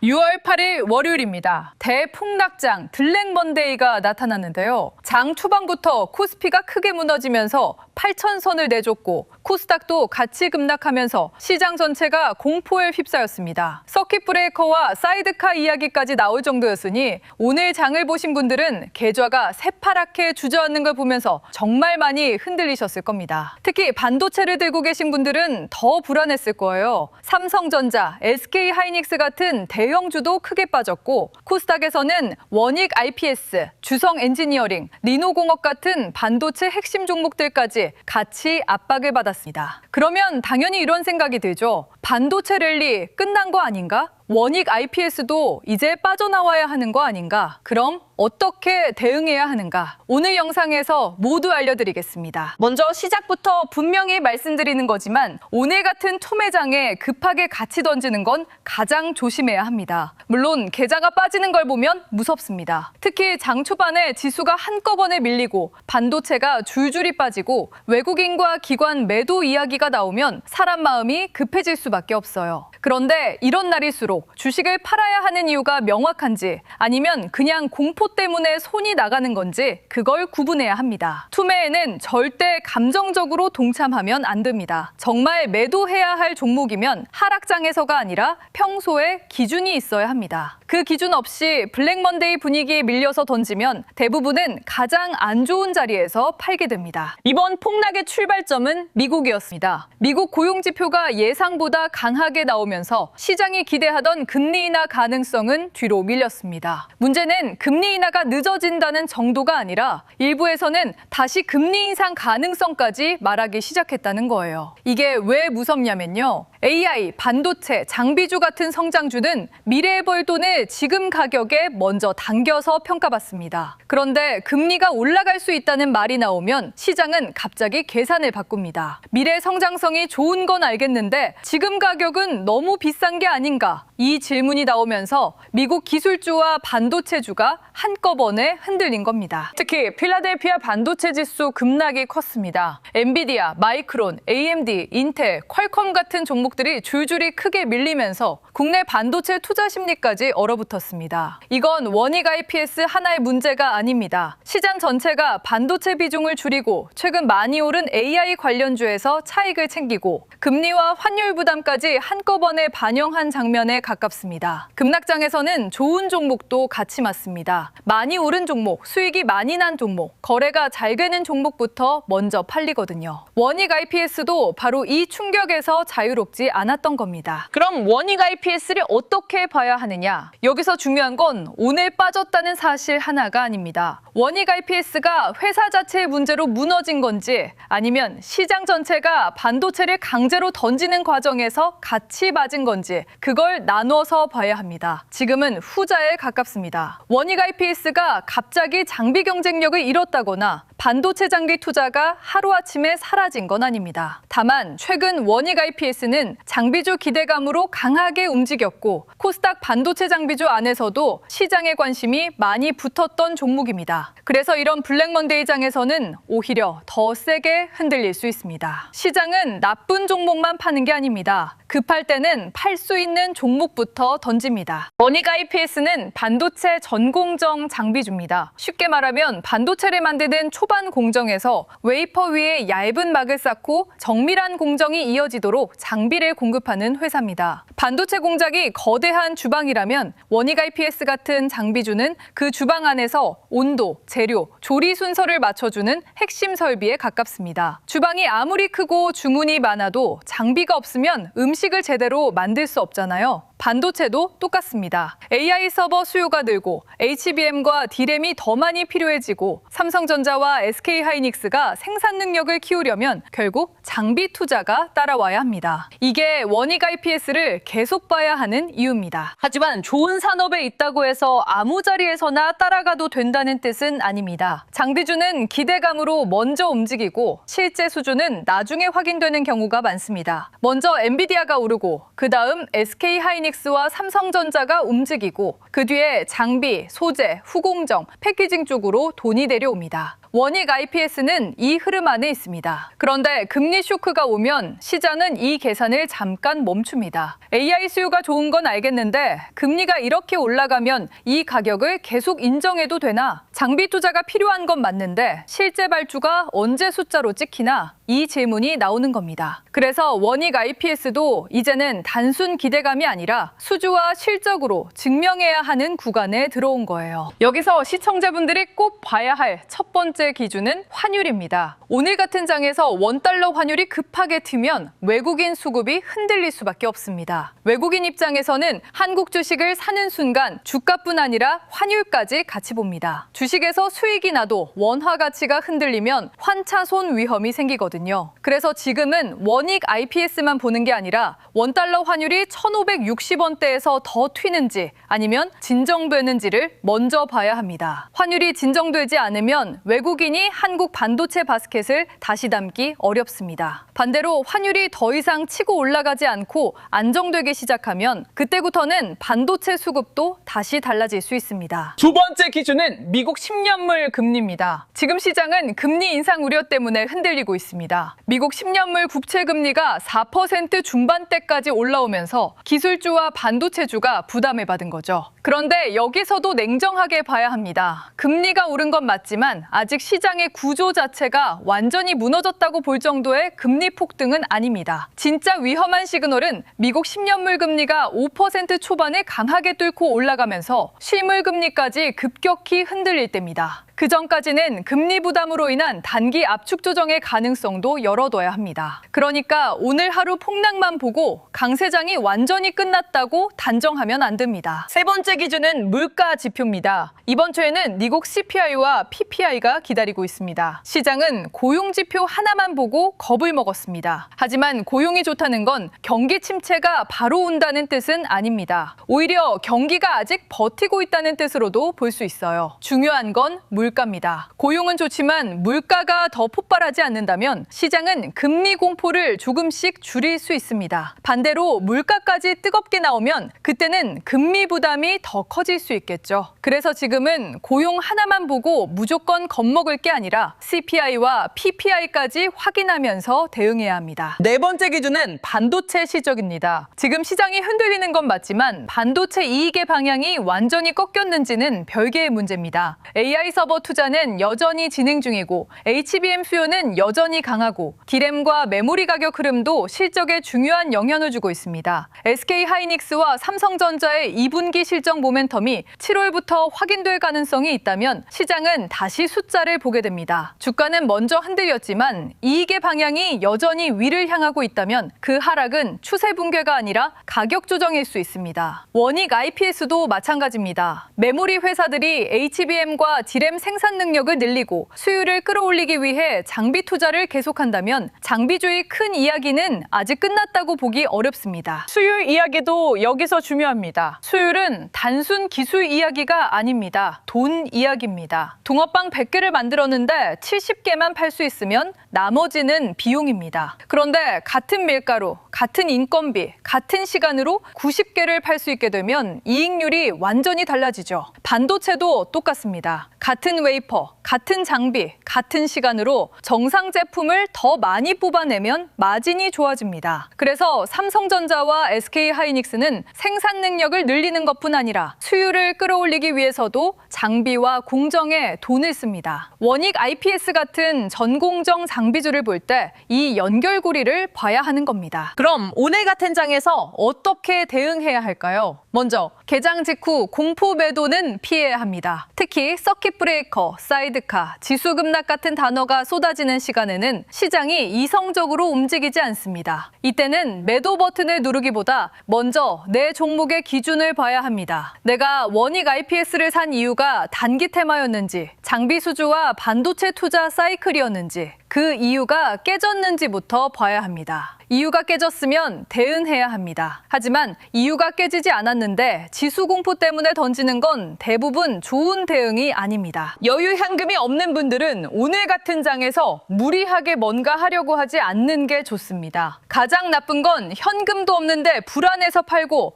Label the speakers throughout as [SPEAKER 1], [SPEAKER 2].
[SPEAKER 1] 6월 8일 월요일입니다. 대폭락장 블랙먼데이가 나타났는데요. 장 초반부터 코스피가 크게 무너지면서 8,000선을 내줬고 코스닥도 같이 급락하면서 시장 전체가 공포에 휩싸였습니다. 서킷 브레이커와 사이드카 이야기까지 나올 정도였으니 오늘 장을 보신 분들은 계좌가 새파랗게 주저앉는 걸 보면서 정말 많이 흔들리셨을 겁니다. 특히 반도체를 들고 계신 분들은 더 불안했을 거예요. 삼성전자, SK하이닉스 같은 대형주도 크게 빠졌고 코스닥에서는 원익 IPS, 주성 엔지니어링, 리노공업 같은 반도체 핵심 종목들까지 같이 압박을 받았습니다. 그러면 당연히 이런 생각이 들죠. 반도체 랠리 끝난 거 아닌가? 원익 IPS도 이제 빠져나와야 하는 거 아닌가? 그럼 어떻게 대응해야 하는가? 오늘 영상에서 모두 알려드리겠습니다. 먼저 시작부터 분명히 말씀드리는 거지만 오늘 같은 토매장에 급하게 같이 던지는 건 가장 조심해야 합니다. 물론 계좌가 빠지는 걸 보면 무섭습니다. 특히 장 초반에 지수가 한꺼번에 밀리고 반도체가 줄줄이 빠지고 외국인과 기관 매도 이야기가 나오면 사람 마음이 급해질 수밖에 없어요. 그런데 이런 날일수록 주식을 팔아야 하는 이유가 명확한지 아니면 그냥 공포 때문에 손이 나가는 건지 그걸 구분해야 합니다. 투매에는 절대 감정적으로 동참하면 안 됩니다. 정말 매도해야 할 종목이면 하락장에서가 아니라 평소에 기준이 있어야 합니다. 그 기준 없이 블랙먼데이 분위기에 밀려서 던지면 대부분은 가장 안 좋은 자리에서 팔게 됩니다. 이번 폭락의 출발점은 미국이었습니다. 미국 고용지표가 예상보다 강하게 나오면서 시장이 기대하던 금리 인하 가능성은 뒤로 밀렸습니다. 문제는 금리 인하가 늦어진다는 정도가 아니라 일부에서는 다시 금리 인상 가능성까지 말하기 시작했다는 거예요. 이게 왜 무섭냐면요. AI, 반도체, 장비주 같은 성장주는 미래에 벌 돈을 지금 가격에 먼저 당겨서 평가받습니다. 그런데 금리가 올라갈 수 있다는 말이 나오면 시장은 갑자기 계산을 바꿉니다. 미래 성장성이 좋은 건 알겠는데 지금 가격은 너무 비싼 게 아닌가? 이 질문이 나오면서 미국 기술주와 반도체주가 한꺼번에 흔들린 겁니다. 특히 필라델피아 반도체 지수 급락이 컸습니다. 엔비디아, 마이크론, AMD, 인텔, 퀄컴 같은 종목들이 줄줄이 크게 밀리면서 국내 반도체 투자 심리까지 얼어붙었습니다. 이건 원익 IPS 하나의 문제가 아닙니다. 시장 전체가 반도체 비중을 줄이고 최근 많이 오른 AI 관련주에서 차익을 챙기고 금리와 환율 부담까지 한꺼번에 반영한 장면에 가깝습니다. 급락장에서는 좋은 종목도 같이 맞습니다. 많이 오른 종목, 수익이 많이 난 종목, 거래가 잘 되는 종목부터 먼저 팔리거든요. 원익 IPS도 바로 이 충격에서 자유롭지 않았던 겁니다. 그럼 원익 IPS를 어떻게 봐야 하느냐? 여기서 중요한 건 오늘 빠졌다는 사실 하나가 아닙니다. 원익 IPS가 회사 자체의 문제로 무너진 건지 아니면 시장 전체가 반도체를 강제로 던지는 과정에서 같이 맞은 건지 그걸 나눠서 봐야 합니다. 지금은 후자에 가깝습니다. 원익 IPS가 갑자기 장비 경쟁력을 잃었다거나 반도체 장비 투자가 하루아침에 사라진 건 아닙니다. 다만 최근 원익 IPS는 장비주 기대감으로 강하게 움직였고 코스닥 반도체 장비주 안에서도 시장의 관심이 많이 붙었던 종목입니다. 그래서 이런 블랙먼데이 장에서는 오히려 더 세게 흔들릴 수 있습니다. 시장은 나쁜 종목만 파는 게 아닙니다. 급할 때는 팔 수 있는 종목부터 던집니다. 원익 IPS는 반도체 전공정 장비주입니다. 쉽게 말하면 반도체를 만드는 초반 공정에서 웨이퍼 위에 얇은 막을 쌓고 정밀한 공정이 이어지도록 장비를 공급하는 회사입니다. 반도체 공장이 거대한 주방이라면 원익 IPS 같은 장비주는 그 주방 안에서 온도, 재료, 조리 순서를 맞춰주는 핵심 설비에 가깝습니다. 주방이 아무리 크고 주문이 많아도 장비가 없으면 음식을 제대로 만들 수 없잖아요. 반도체도 똑같습니다. AI 서버 수요가 늘고 HBM과 D램이 더 많이 필요해지고 삼성전자와 SK하이닉스가 생산 능력을 키우려면 결국 장비 투자가 따라와야 합니다. 이게 원익 IPS를 계속 봐야 하는 이유입니다. 하지만 좋은 산업에 있다고 해서 아무 자리에서나 따라가도 된다는 뜻은 아닙니다. 장비주는 기대감으로 먼저 움직이고 실제 수준은 나중에 확인되는 경우가 많습니다. 먼저 엔비디아가 오르고 그 다음 SK하이닉스와 삼성전자가 움직이고 그 뒤에 장비, 소재, 후공정, 패키징 쪽으로 돈이 내려옵니다. 원익 IPS는 이 흐름 안에 있습니다. 그런데 금리 쇼크가 오면 시장은 이 계산을 잠깐 멈춥니다. AI 수요가 좋은 건 알겠는데 금리가 이렇게 올라가면 이 가격을 계속 인정해도 되나? 장비 투자가 필요한 건 맞는데 실제 발주가 언제 숫자로 찍히나? 이 질문이 나오는 겁니다. 그래서 원익 IPS도 이제는 단순 기대감이 아니라 수주와 실적으로 증명해야 하는 구간에 들어온 거예요. 여기서 시청자분들이 꼭 봐야 할 첫 번째 기준은 환율입니다. 오늘 같은 장에서 원달러 환율이 급하게 튀면 외국인 수급이 흔들릴 수밖에 없습니다. 외국인 입장에서는 한국 주식을 사는 순간 주가뿐 아니라 환율까지 같이 봅니다. 주식에서 수익이 나도 원화 가치가 흔들리면 환차손 위험이 생기거든요. 그래서 지금은 원익 IPS만 보는 게 아니라 원달러 환율이 1,560원대에서 더 튀는지 아니면 진정되는지를 먼저 봐야 합니다. 환율이 진정되지 않으면 외국인이 한국 반도체 바스켓을 다시 담기 어렵습니다. 반대로 환율이 더 이상 치고 올라가지 않고 안정되기 시작하면 그때부터는 반도체 수급도 다시 달라질 수 있습니다. 두 번째 기준은 미국 10년물 금리입니다. 지금 시장은 금리 인상 우려 때문에 흔들리고 있습니다. 미국 10년물 국채 금리가 4% 중반대까지 올라오면서 기술주와 반도체주가 부담을 받은 거죠. 그런데 여기서도 냉정하게 봐야 합니다. 금리가 오른 건 맞지만 아직 시장의 구조 자체가 완전히 무너졌다고 볼 정도의 금리 폭등은 아닙니다. 진짜 위험한 시그널은 미국 10년물 금리가 5% 초반에 강하게 뚫고 올라가면서 실물 금리까지 급격히 흔들릴 때입니다. 그 전까지는 금리 부담으로 인한 단기 압축 조정의 가능성도 열어둬야 합니다. 그러니까 오늘 하루 폭락만 보고 강세장이 완전히 끝났다고 단정하면 안 됩니다. 세 번째 기준은 물가 지표입니다. 이번 주에는 미국 CPI와 PPI가 기다리고 있습니다. 시장은 고용 지표 하나만 보고 겁을 먹었습니다. 하지만 고용이 좋다는 건 경기 침체가 바로 온다는 뜻은 아닙니다. 오히려 경기가 아직 버티고 있다는 뜻으로도 볼 수 있어요. 중요한 건 물가입니다. 고용은 좋지만 물가가 더 폭발하지 않는다면 시장은 금리 공포를 조금씩 줄일 수 있습니다. 반대로 물가까지 뜨겁게 나오면 그때는 금리 부담이 더 커질 수 있겠죠. 그래서 지금은 고용 하나만 보고 무조건 겁먹을 게 아니라 CPI와 PPI까지 확인하면서 대응해야 합니다. 네 번째 기준은 반도체 실적입니다. 지금 시장이 흔들리는 건 맞지만 반도체 이익의 방향이 완전히 꺾였는지는 별개의 문제입니다. AI 서버 투자는 여전히 진행 중이고 HBM 수요는 여전히 강하고 D램과 메모리 가격 흐름도 실적에 중요한 영향을 주고 있습니다. SK하이닉스와 삼성전자의 2분기 실적 모멘텀이 7월부터 확인될 가능성이 있다면 시장은 다시 숫자를 보게 됩니다. 주가는 먼저 흔들렸지만 이익의 방향이 여전히 위를 향하고 있다면 그 하락은 추세 붕괴가 아니라 가격 조정일 수 있습니다. 원익 IPS도 마찬가지입니다. 메모리 회사들이 HBM과 D램 생산 능력을 늘리고 수요를 끌어올리기 위해 장비 투자를 계속한다면 장비주의 큰 이야기는 아직 끝났다고 보기 어렵습니다. 수율 이야기도 여기서 중요합니다. 수율은 단순 기술 이야기가 아닙니다. 돈 이야기입니다. 붕어빵 100개를 만들었는데 70개만 팔 수 있으면 나머지는 비용입니다. 그런데 같은 밀가루, 같은 인건비, 같은 시간으로 90개를 팔 수 있게 되면 이익률이 완전히 달라지죠. 반도체도 똑같습니다. 같은 웨이퍼, 같은 장비, 같은 시간으로 정상 제품을 더 많이 뽑아내면 마진이 좋아집니다. 그래서 삼성전자와 SK하이닉스는 생산 능력을 늘리는 것뿐 아니라 수요를 끌어올리기 위해서도 장비와 공정에 돈을 씁니다. 원익 IPS 같은 전공정 장비주를 볼 때 이 연결고리를 봐야 하는 겁니다. 그럼 오늘 같은 장에서 어떻게 대응해야 할까요? 먼저 개장 직후 공포 매도는 피해야 합니다. 특히 서킷 브레이커, 사이드카, 지수 급락 같은 단어가 쏟아지는 시간에는 시장이 이성적으로 움직이지 않습니다. 이때는 매도 버튼을 누르기보다 먼저 내 종목의 기준을 봐야 합니다. 내가 원익 IPS를 산 이유가 단기 테마였는지, 장비 수주와 반도체 투자 사이클이었는지, 그 이유가 깨졌는지부터 봐야 합니다. 이유가 깨졌으면 대응해야 합니다. 하지만 이유가 깨지지 않았는데 지수 공포 때문에 던지는 건 대부분 좋은 대응이 아닙니다. 여유 현금이 없는 분들은 오늘 같은 장에서 무리하게 뭔가 하려고 하지 않는 게 좋습니다. 가장 나쁜 건 현금도 없는데 불안해서 팔고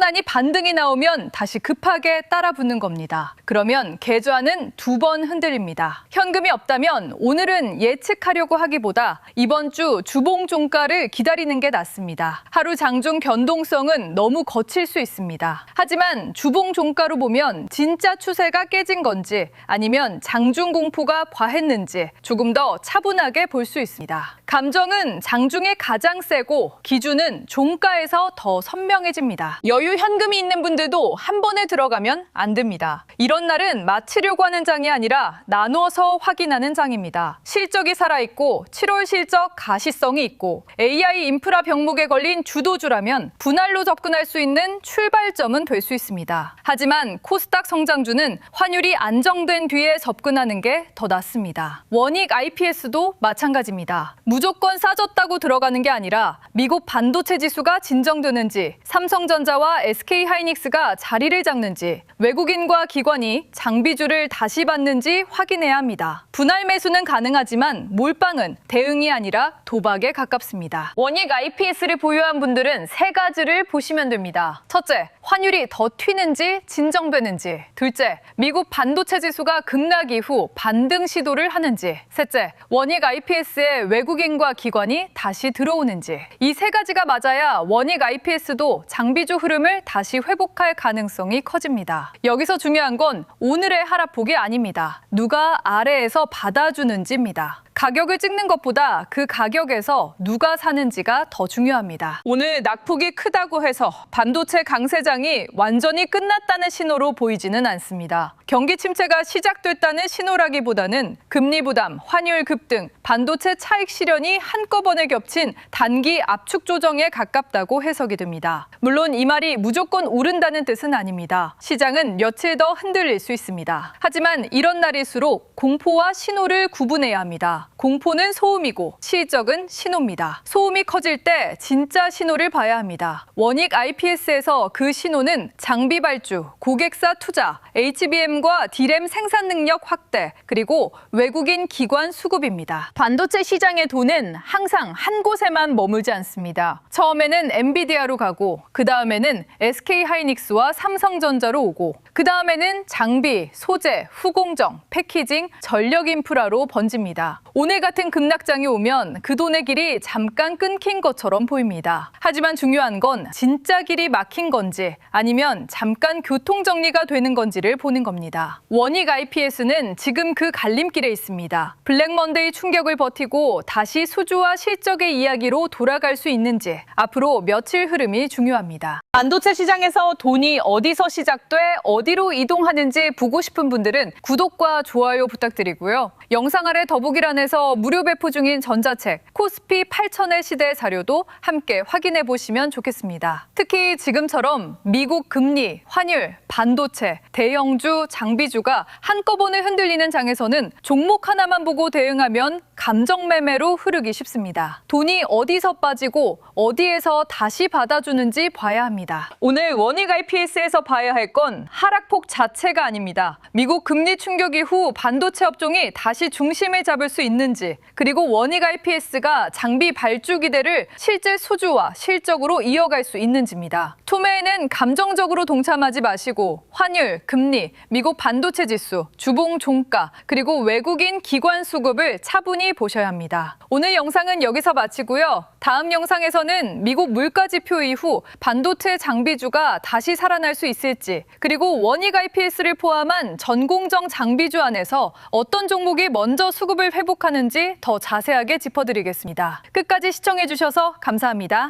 [SPEAKER 1] 나니 반등이 나오면 다시 급하게 따라붙는 겁니다. 그러면 계좌는 2번 흔들립니다. 현금이 없다면 오늘은 예측하려고 하기보다 이번 주 주봉 종가를 기다리는 게 낫습니다. 하루 장중 변동성은 너무 거칠 수 있습니다. 하지만 주봉 종가로 보면 진짜 추세가 깨진 건지 아니면 장중 공포가 과했는지 조금 더 차분하게 볼 수 있습니다. 감정은 장중에 가장 세고 기준은 종가에서 더 선명해집니다. 여유 현금이 있는 분들도 한 번에 들어가면 안 됩니다. 이런 날은 맞추려고 하는 장이 아니라 나눠서 확인하는 장입니다. 실적이 살아있고 7월 실적 가시성이 있고 AI 인프라 병목에 걸린 주도주라면 분할로 접근할 수 있는 출발점은 될 수 있습니다. 하지만 코스닥 성장주는 환율이 안정된 뒤에 접근하는 게 더 낫습니다. 원익 IPS도 마찬가지입니다. 무조건 싸졌다고 들어가는 게 아니라 미국 반도체 지수가 진정되는지, 삼성전자와 SK하이닉스가 자리를 잡는지, 외국인과 기관이 장비주를 다시 받는지 확인해야 합니다. 분할 매수는 가능하지만 몰빵은 대응이 아니라 도박에 가깝습니다. 원익 IPS를 보유한 분들은 3가지를 보시면 됩니다. 첫째, 환율이 더 튀는지 진정되는지. 둘째, 미국 반도체 지수가 급락 이후 반등 시도를 하는지. 셋째, 원익 IPS에 외국인과 기관이 다시 들어오는지. 이 3가지가 맞아야 원익 IPS도 장비주 흐름을 다시 회복할 가능성이 커집니다. 여기서 중요한 건 오늘의 하락폭이 아닙니다. 누가 아래에서 받아주는지입니다. 가격을 찍는 것보다 그 가격에서 누가 사는지가 더 중요합니다. 오늘 낙폭이 크다고 해서 반도체 강세장이 완전히 끝났다는 신호로 보이지는 않습니다. 경기 침체가 시작됐다는 신호라기보다는 금리 부담, 환율 급등, 반도체 차익 실현이 한꺼번에 겹친 단기 압축 조정에 가깝다고 해석이 됩니다. 물론 이 말이 무조건 오른다는 뜻은 아닙니다. 시장은 며칠 더 흔들릴 수 있습니다. 하지만 이런 날일수록 공포와 신호를 구분해야 합니다. 공포는 소음이고 실적은 신호입니다. 소음이 커질 때 진짜 신호를 봐야 합니다. 원익 IPS에서 그 신호는 장비 발주, 고객사 투자, HBM과 D램 생산 능력 확대, 그리고 외국인 기관 수급입니다. 반도체 시장의 돈은 항상 한 곳에만 머물지 않습니다. 처음에는 엔비디아로 가고 그 다음에는 SK하이닉스와 삼성전자로 오고 그 다음에는 장비, 소재, 후공정, 패키징, 전력 인프라로 번집니다. 오늘 같은 급락장이 오면 그 돈의 길이 잠깐 끊긴 것처럼 보입니다. 하지만 중요한 건 진짜 길이 막힌 건지 아니면 잠깐 교통정리가 되는 건지를 보는 겁니다. 원익 IPS는 지금 그 갈림길에 있습니다. 블랙먼데이 충격을 버티고 다시 수주와 실적의 이야기로 돌아갈 수 있는지 앞으로 며칠 흐름이 중요합니다. 반도체 시장에서 돈이 어디서 시작돼 어디로 이동하는지 보고 싶은 분들은 구독과 좋아요 부탁드리고요. 영상 아래 더보기란에서 무료 배포 중인 전자책 코스피 8,000의 시대 자료도 함께 확인해 보시면 좋겠습니다. 특히 지금처럼 미국 금리, 환율, 반도체, 대형주, 장비주가 한꺼번에 흔들리는 장에서는 종목 하나만 보고 대응하면 감정 매매로 흐르기 쉽습니다. 돈이 어디서 빠지고 어디에서 다시 받아주는지 봐야 합니다. 오늘 원익 IPS에서 봐야 할 건 하락폭 자체가 아닙니다. 미국 금리 충격 이후 반도체 업종이 다시 중심을 잡을 수 있는지, 그리고 원익 IPS가 장비 발주 기대를 실제 수주와 실적으로 이어갈 수 있는지입니다. 투매에는 감정적으로 동참하지 마시고 환율, 금리, 미국 반도체 지수, 주봉 종가, 그리고 외국인 기관 수급을 차분히 보셔야 합니다. 오늘 영상은 여기서 마치고요. 다음 영상에서는 미국 물가지표 이후 반도체 장비주가 다시 살아날 수 있을지, 그리고 원익 IPS를 포함한 전공정 장비주 안에서 어떤 종목이 먼저 수급을 회복하는지 더 자세하게 짚어드리겠습니다. 끝까지 시청해주셔서 감사합니다.